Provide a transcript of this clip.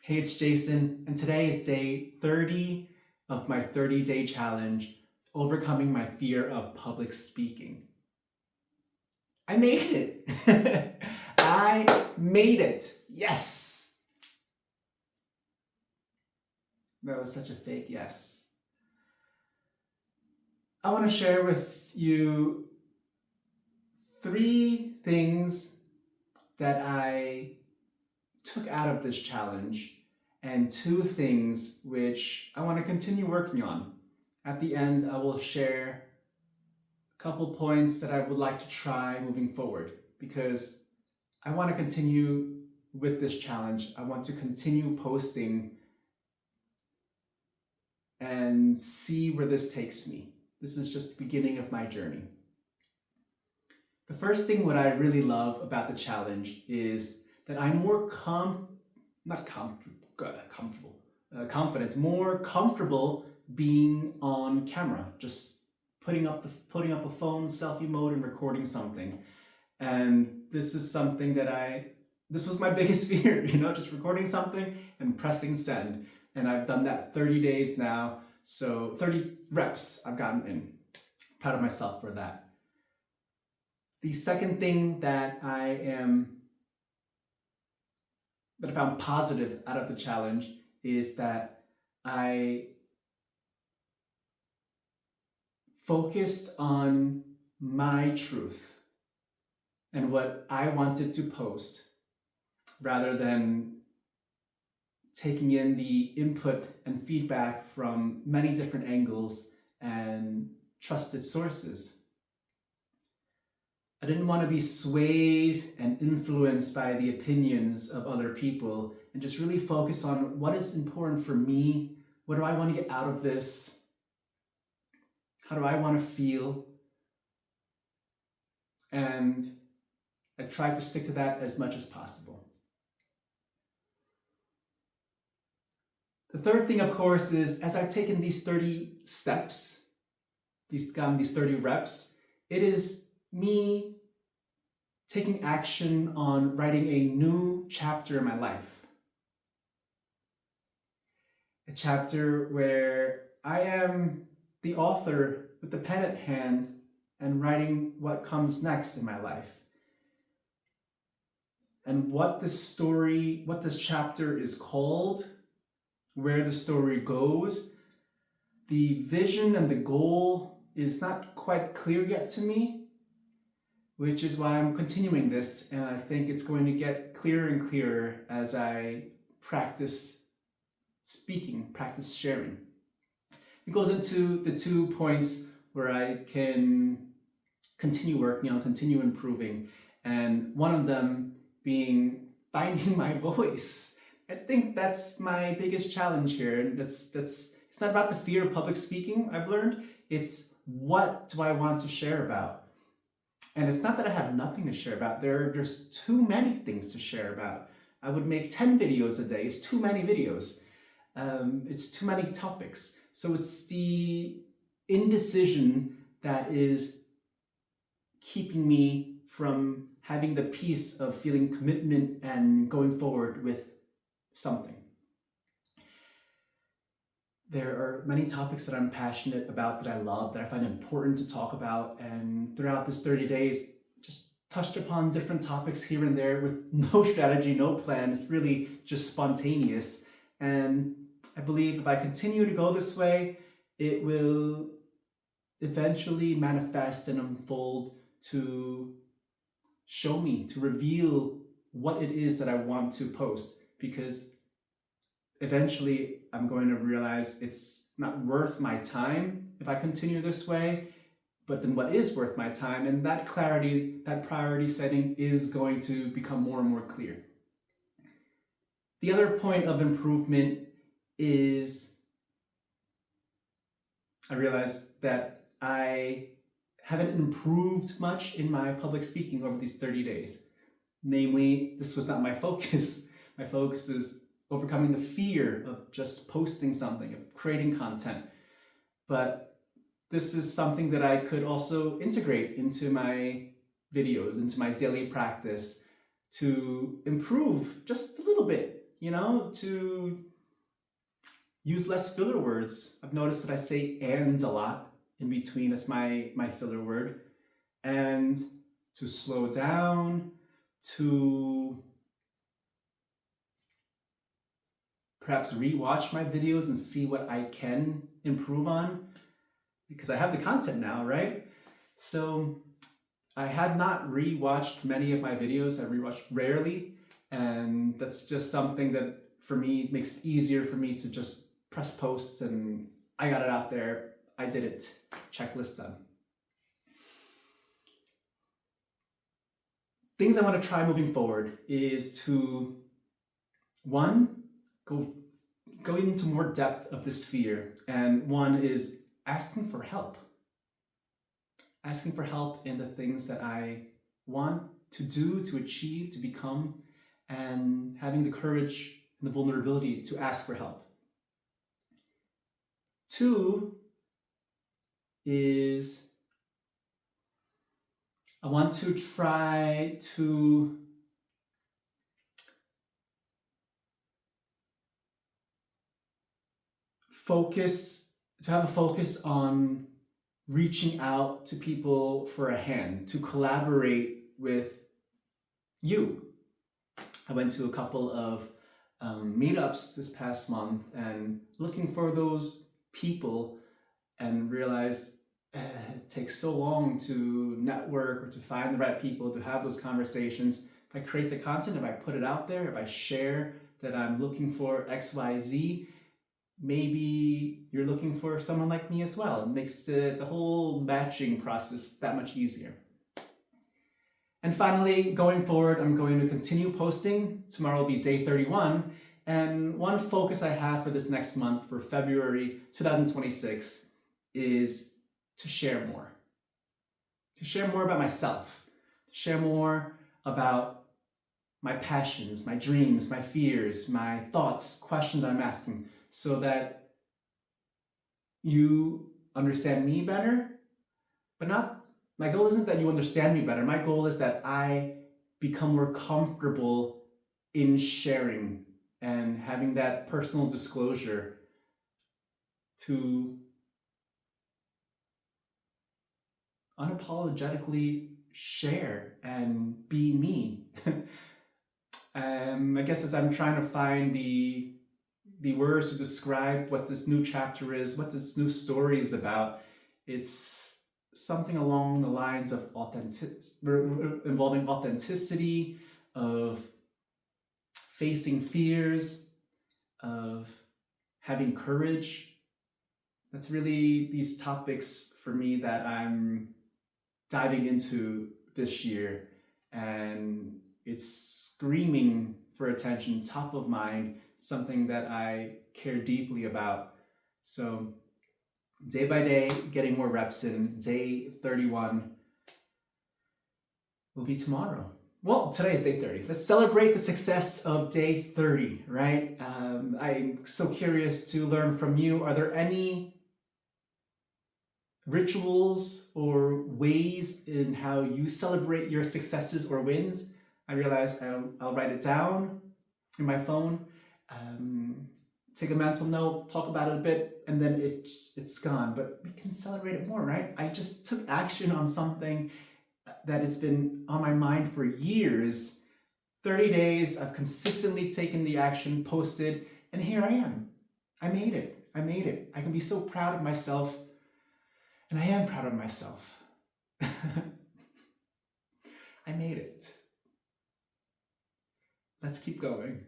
Hey, it's Jason, and today is day 30 of my 30-day challenge, overcoming my fear of public speaking. I made it! I made it! Yes! That was such a fake yes. I want to share with you 3 things that I took out of this challenge and 2 things which I want to continue working on. At the end, I will share a couple points that I would like to try moving forward because I want to continue with this challenge. I want to continue posting and see where this takes me. This is just the beginning of my journey. The first thing what I really love about the challenge is that I'm more confident, more comfortable being on camera, just putting up a phone, selfie mode, and recording something. And this is something that this was my biggest fear, just recording something and pressing send. And I've done that 30 days now, so 30 reps I've gotten in. Proud of myself for that. The second thing that I found positive out of the challenge is that I focused on my truth and what I wanted to post rather than taking in the input and feedback from many different angles and trusted sources. I didn't want to be swayed and influenced by the opinions of other people and just really focus on what is important for me. What do I want to get out of this? How do I want to feel? And I tried to stick to that as much as possible. The third thing, of course, is as I've taken these 30 steps, these 30 reps, it is me taking action on writing a new chapter in my life. A chapter where I am the author with the pen at hand and writing what comes next in my life. And what this chapter is called, where the story goes, the vision and the goal is not quite clear yet to me, which is why I'm continuing this, and I think it's going to get clearer and clearer as I practice speaking, practice sharing. It goes into the 2 points where I can continue working on, continue improving, and one of them being finding my voice. I think that's my biggest challenge here, and it's not about the fear of public speaking, I've learned. It's what do I want to share about? And it's not that I have nothing to share about. There are just too many things to share about. I would make 10 videos a day. It's too many videos. It's too many topics. So it's the indecision that is keeping me from having the peace of feeling commitment and going forward with something. There are many topics that I'm passionate about, that I love, that I find important to talk about, and throughout this 30 days, just touched upon different topics here and there with no strategy, no plan. It's really just spontaneous. And I believe if I continue to go this way, it will eventually manifest and unfold to show me, to reveal what it is that I want to post, because eventually I'm going to realize it's not worth my time if I continue this way, but then what is worth my time? And that clarity, that priority setting is going to become more and more clear. The other point of improvement is I realized that I haven't improved much in my public speaking over these 30 days. Namely, this was not my focus. My focus is overcoming the fear of just posting something, of creating content. But this is something that I could also integrate into my videos, into my daily practice to improve just a little bit. to use less filler words. I've noticed that I say "and" a lot in between. That's my filler word. And to slow down, to perhaps rewatch my videos and see what I can improve on, because I have the content now, right? So I had not rewatched many of my videos. I rewatch rarely, and that's just something that for me makes it easier for me to just press posts and I got it out there. I did it. Checklist done. Things I want to try moving forward is to, one, going into more depth of this fear, and one is asking for help. Asking for help in the things that I want to do, to achieve, to become, and having the courage and the vulnerability to ask for help. Two is I want to try to have a focus on reaching out to people for a hand, to collaborate with you. I went to a couple of meetups this past month and looking for those people, and realized it takes so long to network or to find the right people to have those conversations. If I create the content, if I put it out there, if I share that I'm looking for XYZ, maybe you're looking for someone like me as well. It makes the whole matching process that much easier. And finally, going forward, I'm going to continue posting. Tomorrow will be day 31. And one focus I have for this next month, for February 2026, is to share more. To share more about myself. To share more about my passions, my dreams, my fears, my thoughts, questions I'm asking, so that you understand me better. But my goal isn't that you understand me better. My goal is that I become more comfortable in sharing and having that personal disclosure to unapologetically share and be me. I guess as I'm trying to find the words to describe what this new chapter is, what this new story is about, it's something along the lines of involving authenticity, of facing fears, of having courage. That's really these topics for me that I'm diving into this year, and it's screaming for attention, top of mind, something that I care deeply about. So day by day, getting more reps in. Day 31 will be tomorrow. Well, today is day 30. Let's celebrate the success of day 30, right? I'm so curious to learn from you. Are there any rituals or ways in how you celebrate your successes or wins? I realize I'll write it down in my phone, take a mental note, talk about it a bit, and then it's gone. But we can celebrate it more, right? I just took action on something that has been on my mind for years. 30 days, I've consistently taken the action, posted, and here I am. I made it. I can be so proud of myself, and I am proud of myself. I made it. Let's keep going.